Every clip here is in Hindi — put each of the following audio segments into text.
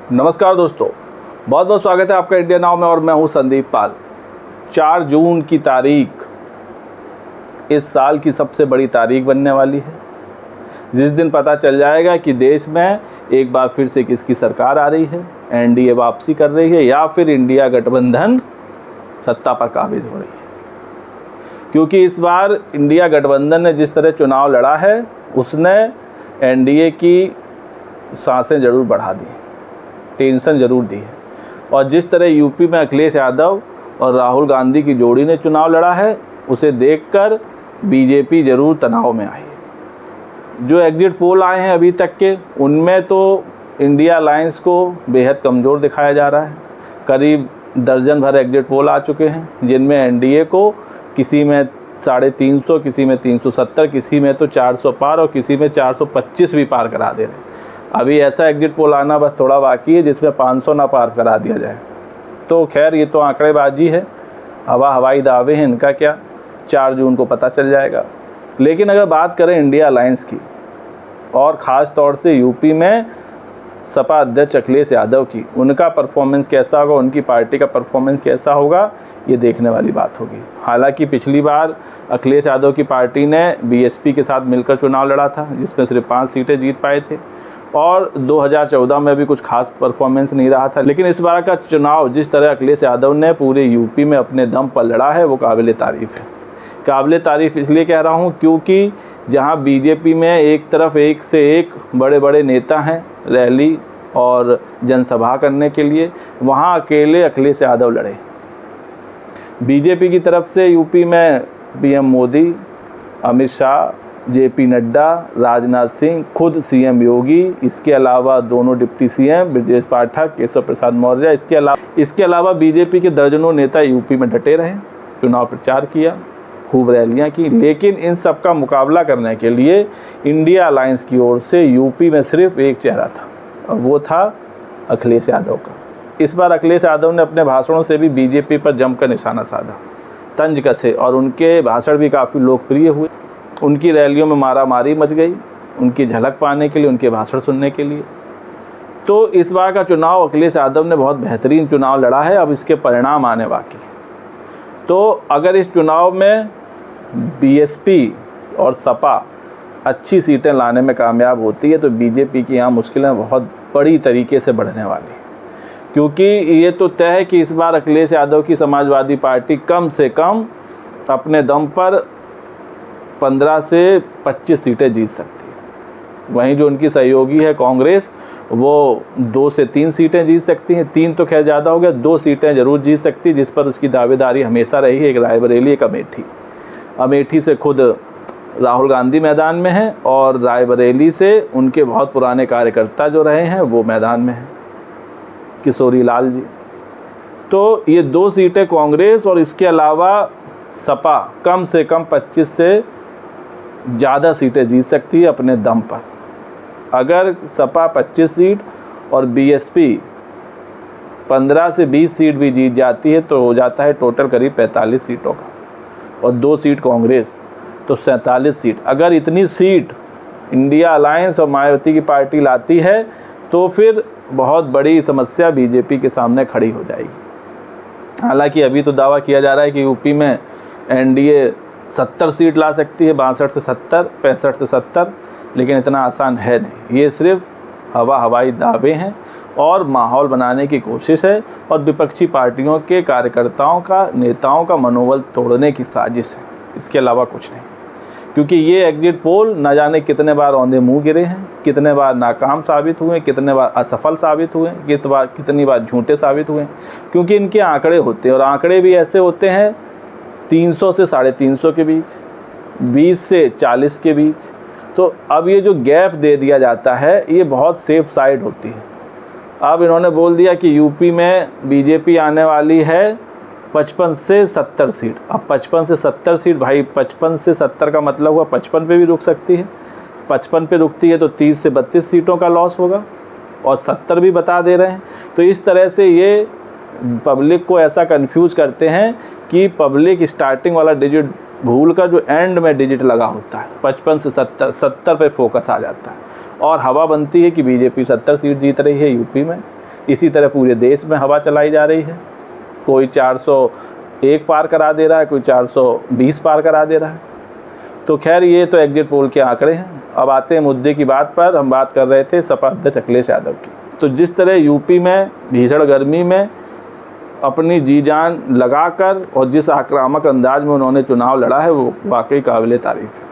नमस्कार दोस्तों, बहुत बहुत स्वागत है आपका इंडिया नाउ में और मैं हूं संदीप पाल। 4 जून की तारीख इस साल की सबसे बड़ी तारीख बनने वाली है, जिस दिन पता चल जाएगा कि देश में एक बार फिर से किसकी सरकार आ रही है, एनडीए वापसी कर रही है या फिर इंडिया गठबंधन सत्ता पर काबिज हो रही है। क्योंकि इस बार इंडिया गठबंधन ने जिस तरह चुनाव लड़ा है उसने एनडीए की सांसें ज़रूर बढ़ा दी, टेंशन ज़रूर दी है। और जिस तरह यूपी में अखिलेश यादव और राहुल गांधी की जोड़ी ने चुनाव लड़ा है उसे देखकर बीजेपी ज़रूर तनाव में आई है। जो एग्जिट पोल आए हैं अभी तक के, उनमें तो इंडिया अलायंस को बेहद कमज़ोर दिखाया जा रहा है। करीब दर्जन भर एग्जिट पोल आ चुके हैं जिनमें एनडीए को किसी में 350, किसी में 370, किसी में तो 400 पार और किसी में 425 भी पार करा दे रहे हैं। अभी ऐसा एग्जिट पोल आना बस थोड़ा बाकी है जिसमें 500 ना पार करा दिया जाए। तो खैर ये तो आंकड़ेबाजी है, हवाई दावे हैं, इनका क्या, 4 जून को पता चल जाएगा। लेकिन अगर बात करें इंडिया अलायंस की और ख़ास तौर से यूपी में सपा अध्यक्ष अखिलेश यादव की, उनका परफॉर्मेंस कैसा होगा, उनकी पार्टी का परफॉर्मेंस कैसा होगा, ये देखने वाली बात होगी। हालांकि पिछली बार अखिलेश यादव की पार्टी ने बीएसपी के साथ मिलकर चुनाव लड़ा था जिसमें सिर्फ 5 सीटें जीत पाए थे और 2014 में भी कुछ खास परफॉर्मेंस नहीं रहा था। लेकिन इस बार का चुनाव जिस तरह अखिलेश यादव ने पूरे यूपी में अपने दम पर लड़ा है वो काबिल तारीफ़ है। काबिल तारीफ़ इसलिए कह रहा हूँ क्योंकि जहाँ बीजेपी में एक तरफ एक से एक बड़े बड़े नेता हैं रैली और जनसभा करने के लिए, वहाँ अकेले अखिलेश यादव लड़े। बीजेपी की तरफ से यूपी में पीएम मोदी, अमित शाह, जेपी नड्डा, राजनाथ सिंह, खुद सीएम योगी, इसके अलावा दोनों डिप्टी सीएम ब्रजेश पाठक, केशव प्रसाद मौर्य, इसके अलावा बीजेपी के दर्जनों नेता यूपी में डटे रहे, चुनाव प्रचार किया, खूब रैलियां की। लेकिन इन सब का मुकाबला करने के लिए इंडिया अलायंस की ओर से यूपी में सिर्फ एक चेहरा था और वो था अखिलेश यादव का। इस बार अखिलेश यादव ने अपने भाषणों से भी बीजेपी पर जमकर निशाना साधा, तंज कसे और उनके भाषण भी काफ़ी लोकप्रिय हुए। उनकी रैलियों में मारामारी मच गई, उनकी झलक पाने के लिए, उनके भाषण सुनने के लिए। तो इस बार का चुनाव अखिलेश यादव ने बहुत बेहतरीन चुनाव लड़ा है, अब इसके परिणाम आने बाकी। तो अगर इस चुनाव में बीएसपी और सपा अच्छी सीटें लाने में कामयाब होती है तो बीजेपी की यहाँ मुश्किलें बहुत बड़ी तरीके से बढ़ने वाली, क्योंकि ये तो तय है कि इस बार अखिलेश यादव की समाजवादी पार्टी कम से कम अपने दम पर 15 से 25 सीटें जीत सकती है। वहीं जो उनकी सहयोगी है कांग्रेस, वो 2 से 3 सीटें जीत सकती हैं। 3 तो खैर ज़्यादा हो गया, 2 सीटें ज़रूर जीत सकती है, जिस पर उसकी दावेदारी हमेशा रही है। एक रायबरेली, एक अमेठी। अमेठी से खुद राहुल गांधी मैदान में हैं और रायबरेली से उनके बहुत पुराने कार्यकर्ता जो रहे हैं वो मैदान में हैं, किशोरी लाल जी। तो ये 2 सीटें कांग्रेस और इसके अलावा सपा कम से कम 25 से ज़्यादा सीटें जीत सकती है अपने दम पर। अगर सपा 25 सीट और बीएसपी 15 से 20 सीट भी जीत जाती है तो हो जाता है टोटल करीब 45 सीटों का, और 2 सीट कांग्रेस तो 47 सीट। अगर इतनी सीट इंडिया अलायंस और मायावती की पार्टी लाती है तो फिर बहुत बड़ी समस्या बीजेपी के सामने खड़ी हो जाएगी। हालांकि अभी तो दावा किया जा रहा है कि यूपी में एनडीए 70 सीट ला सकती है, 62 से 70, 65 से 70, लेकिन इतना आसान है नहीं। ये सिर्फ हवाई दावे हैं और माहौल बनाने की कोशिश है और विपक्षी पार्टियों के कार्यकर्ताओं का, नेताओं का मनोबल तोड़ने की साजिश है, इसके अलावा कुछ नहीं। क्योंकि ये एग्जिट पोल न जाने कितने बार औंधे मुँह गिरे हैं, कितने बार नाकाम साबित हुए, कितने बार असफल साबित हुए, कितनी बार झूठे साबित हुए। क्योंकि इनके आंकड़े होते हैं और आंकड़े भी ऐसे होते हैं 300 से 350 के बीच, 20 से 40 के बीच। तो अब ये जो गैप दे दिया जाता है ये बहुत सेफ साइड होती है। अब इन्होंने बोल दिया कि यूपी में बीजेपी आने वाली है 55 से 70 सीट। अब 55 से 70 सीट, भाई 55 से 70 का मतलब हुआ 55 पे भी रुक सकती है। 55 पे रुकती है तो 30 से 32 सीटों का लॉस होगा और 70 भी बता दे रहे हैं। तो इस तरह से ये पब्लिक को ऐसा कंफ्यूज करते हैं कि पब्लिक स्टार्टिंग वाला डिजिट भूल कर जो एंड में डिजिट लगा होता है 55 से 70 पे फोकस आ जाता है और हवा बनती है कि बीजेपी 70 सीट जीत रही है यूपी में। इसी तरह पूरे देश में हवा चलाई जा रही है। कोई 401 पार करा दे रहा है, कोई 420 पार करा दे रहा है। तो खैर ये तो एग्जिट पोल के आंकड़े हैं। अब आते हैं मुद्दे की बात पर। हम बात कर रहे थे सपा अध्यक्ष अखिलेश यादव की। तो जिस तरह यूपी में भीषण गर्मी में अपनी जी जान लगाकर और जिस आक्रामक अंदाज में उन्होंने चुनाव लड़ा है वो वाकई काबिले तारीफ़ है।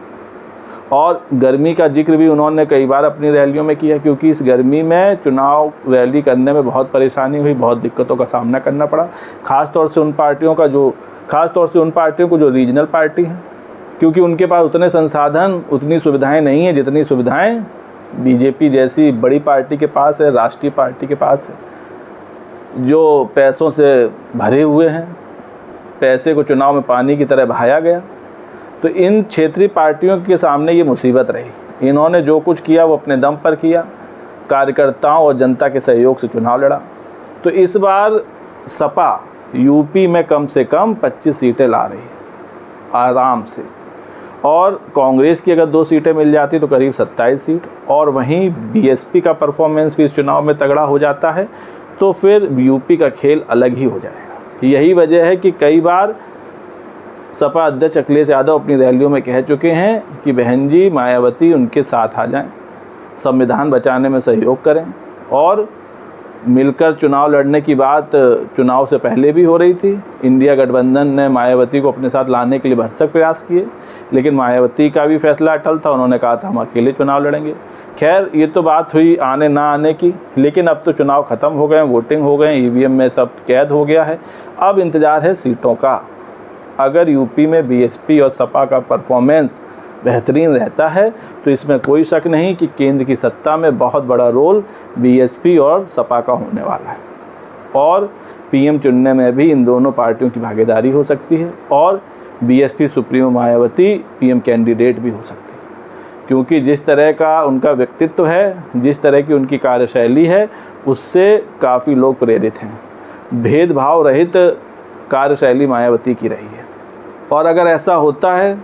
और गर्मी का जिक्र भी उन्होंने कई बार अपनी रैलियों में किया, क्योंकि इस गर्मी में चुनाव रैली करने में बहुत परेशानी हुई, बहुत दिक्कतों का सामना करना पड़ा। ख़ास तौर से उन पार्टियों को जो रीजनल पार्टी हैं, क्योंकि उनके पास उतने संसाधन, उतनी सुविधाएं नहीं हैं जितनी सुविधाएं बीजेपी जैसी बड़ी पार्टी के पास है, राष्ट्रीय पार्टी के पास है, जो पैसों से भरे हुए हैं। पैसे को चुनाव में पानी की तरह बहाया गया। तो इन क्षेत्रीय पार्टियों के सामने ये मुसीबत रही। इन्होंने जो कुछ किया वो अपने दम पर किया, कार्यकर्ताओं और जनता के सहयोग से चुनाव लड़ा। तो इस बार सपा यूपी में कम से कम 25 सीटें ला रही है आराम से, और कांग्रेस की अगर 2 सीटें मिल जाती तो करीब 27 सीट, और वहीं बीएसपी का परफॉर्मेंस भी इस चुनाव में तगड़ा हो जाता है, तो फिर यूपी का खेल अलग ही हो जाएगा। यही वजह है कि कई बार सपा अध्यक्ष अखिलेश यादव अपनी रैलियों में कह चुके हैं कि बहन जी मायावती उनके साथ आ जाएं, संविधान बचाने में सहयोग करें। और मिलकर चुनाव लड़ने की बात चुनाव से पहले भी हो रही थी। इंडिया गठबंधन ने मायावती को अपने साथ लाने के लिए भरसक प्रयास किए, लेकिन मायावती का भी फैसला अटल था। उन्होंने कहा था हम अकेले चुनाव लड़ेंगे। खैर ये तो बात हुई आने ना आने की, लेकिन अब तो चुनाव ख़त्म हो गए, वोटिंग हो गए, ईवीएम में सब कैद हो गया है। अब इंतज़ार है सीटों का। अगर यूपी में बीएसपी और सपा का परफॉर्मेंस बेहतरीन रहता है तो इसमें कोई शक नहीं कि केंद्र की सत्ता में बहुत बड़ा रोल बीएसपी और सपा का होने वाला है, और पीएम चुनने में भी इन दोनों पार्टियों की भागीदारी हो सकती है, और BSP supremo Mayawati PM candidate भी हो सकती है। क्योंकि जिस तरह का उनका व्यक्तित्व है, जिस तरह की उनकी कार्यशैली है, उससे काफ़ी लोग प्रेरित हैं। भेदभाव रहित कार्यशैली मायावती की रही है, और अगर ऐसा होता है,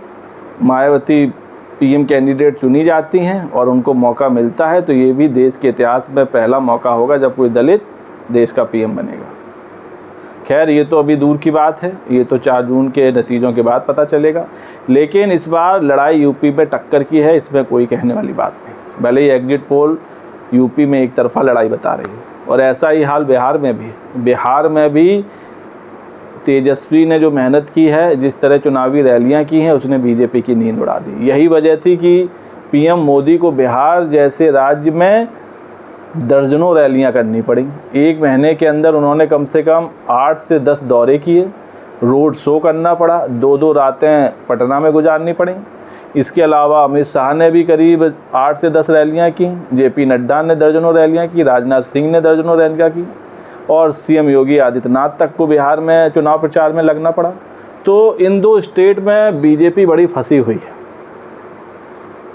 मायावती पीएम कैंडिडेट चुनी जाती हैं और उनको मौका मिलता है, तो ये भी देश के इतिहास में पहला मौका होगा जब कोई दलित देश का पीएम बनेगा। खैर ये तो अभी दूर की बात है, ये तो 4 जून के नतीजों के बाद पता चलेगा। लेकिन इस बार लड़ाई यूपी में टक्कर की है, इसमें कोई कहने वाली बात नहीं। भले ही एग्जिट पोल यूपी में एक तरफा लड़ाई बता रही है, और ऐसा ही हाल बिहार में भी। बिहार में भी तेजस्वी ने जो मेहनत की है, जिस तरह चुनावी रैलियां की हैं, उसने बीजेपी की नींद उड़ा दी। यही वजह थी कि पीएम मोदी को बिहार जैसे राज्य में दर्जनों रैलियां करनी पड़ी। 1 महीने के अंदर उन्होंने कम से कम 8 से 10 दौरे किए, रोड शो करना पड़ा, 2-2 रातें पटना में गुजारनी पड़ी। इसके अलावा अमित शाह ने भी करीब 8 से 10 रैलियाँ की, जेपी नड्डा ने दर्जनों रैलियाँ की, राजनाथ सिंह ने दर्जनों रैलियाँ की, और सीएम योगी आदित्यनाथ तक को बिहार में चुनाव प्रचार में लगना पड़ा। तो इन 2 स्टेट में बीजेपी बड़ी फंसी हुई है।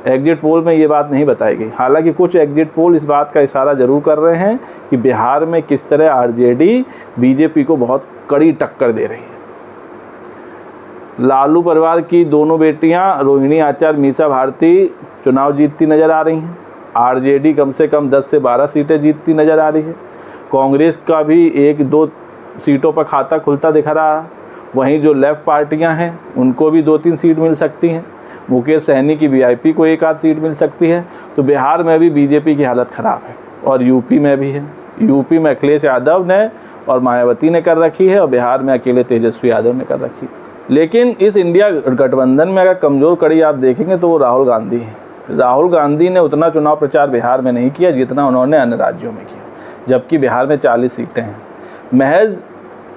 एग्जिट पोल में ये बात नहीं बताई गई। हालांकि कुछ एग्जिट पोल इस बात का इशारा जरूर कर रहे हैं कि बिहार में किस तरह आरजेडी बीजेपी को बहुत कड़ी टक्कर दे रही है। लालू परिवार की दोनों बेटियां रोहिणी आचार्य, मीसा भारती चुनाव जीतती नज़र आ रही हैं। आरजेडी कम से कम 10 से 12 सीटें जीतती नज़र आ रही है। कांग्रेस का भी 1-2 सीटों पर खाता खुलता दिख रहा है। वहीं जो लेफ़्ट पार्टियां हैं उनको भी 2-3 सीट मिल सकती हैं। मुकेश सहनी की वीआईपी को 1-8 सीट मिल सकती है। तो बिहार में भी बीजेपी की हालत ख़राब है, और यूपी में भी है। यूपी में अखिलेश यादव ने और मायावती ने कर रखी है, और बिहार में अकेले तेजस्वी यादव ने कर रखी है। लेकिन इस इंडिया गठबंधन में अगर कमज़ोर कड़ी आप देखेंगे तो वो राहुल गांधी है। राहुल गांधी ने उतना चुनाव प्रचार बिहार में नहीं किया जितना उन्होंने अन्य राज्यों में किया, जबकि बिहार में 40 सीटें हैं। महज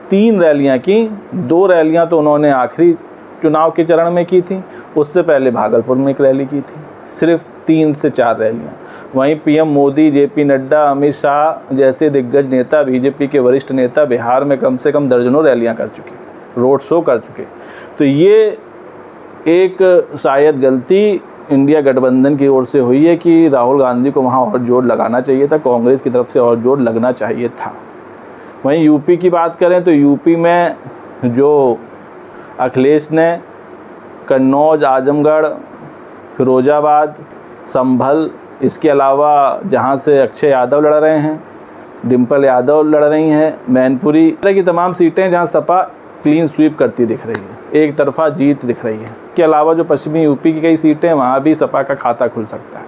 3 रैलियां की, 2 रैलियां तो उन्होंने आखिरी चुनाव के चरण में की थी, उससे पहले भागलपुर में एक रैली की थी। सिर्फ 3 से 4 रैलियां। वहीं पीएम मोदी, जेपी नड्डा, अमित शाह जैसे दिग्गज नेता, बीजेपी के वरिष्ठ नेता बिहार में कम से कम दर्जनों रैलियां कर चुके, रोड शो कर चुके। तो ये एक शायद गलती इंडिया गठबंधन की ओर से हुई है कि राहुल गांधी को वहाँ और जोर लगाना चाहिए था, कांग्रेस की तरफ से और जोर लगना चाहिए था। वहीं यूपी की बात करें तो यूपी में जो अखिलेश ने कन्नौज, आजमगढ़, फिरोजाबाद, संभल, इसके अलावा जहाँ से अक्षय यादव लड़ रहे हैं, डिम्पल यादव लड़ रही हैं, मैनपुरी, तरह की तमाम सीटें जहां सपा क्लीन स्वीप करती दिख रही है, एक तरफा जीत दिख रही है। इसके अलावा जो पश्चिमी यूपी की कई सीटें वहाँ भी सपा का खाता खुल सकता है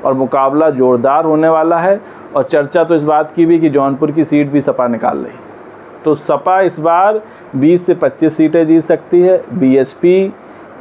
और मुकाबला जोरदार होने वाला है। और चर्चा तो इस बात की भी कि जौनपुर की सीट भी सपा निकाल रही, तो सपा इस बार 20 से 25 सीटें जीत सकती है, बीएसपी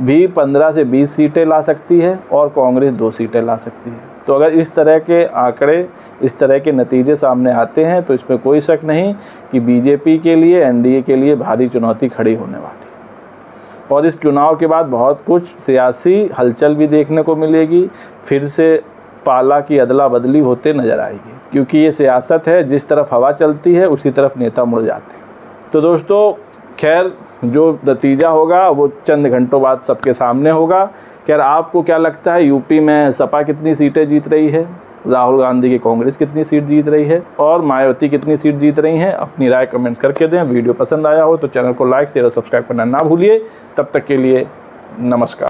भी 15 से 20 सीटें ला सकती है और कांग्रेस 2 सीटें ला सकती है। तो अगर इस तरह के आंकड़े, इस तरह के नतीजे सामने आते हैं तो इसमें कोई शक नहीं कि बीजेपी के लिए, एनडीए के लिए भारी चुनौती खड़ी होने वाली है। और इस चुनाव के बाद बहुत कुछ सियासी हलचल भी देखने को मिलेगी, फिर से पाला की अदला बदली होते नज़र आएगी, क्योंकि ये सियासत है, जिस तरफ हवा चलती है उसी तरफ नेता मुड़ जाते हैं। तो दोस्तों खैर, जो नतीजा होगा वो चंद घंटों बाद सबके सामने होगा। खैर, आपको क्या लगता है यूपी में सपा कितनी सीटें जीत रही है, राहुल गांधी की कांग्रेस कितनी सीट जीत रही है और मायावती कितनी सीट जीत रही हैं? अपनी राय कमेंट्स करके दें। वीडियो पसंद आया हो तो चैनल को लाइक, शेयर और सब्सक्राइब करना ना भूलिए। तब तक के लिए नमस्कार।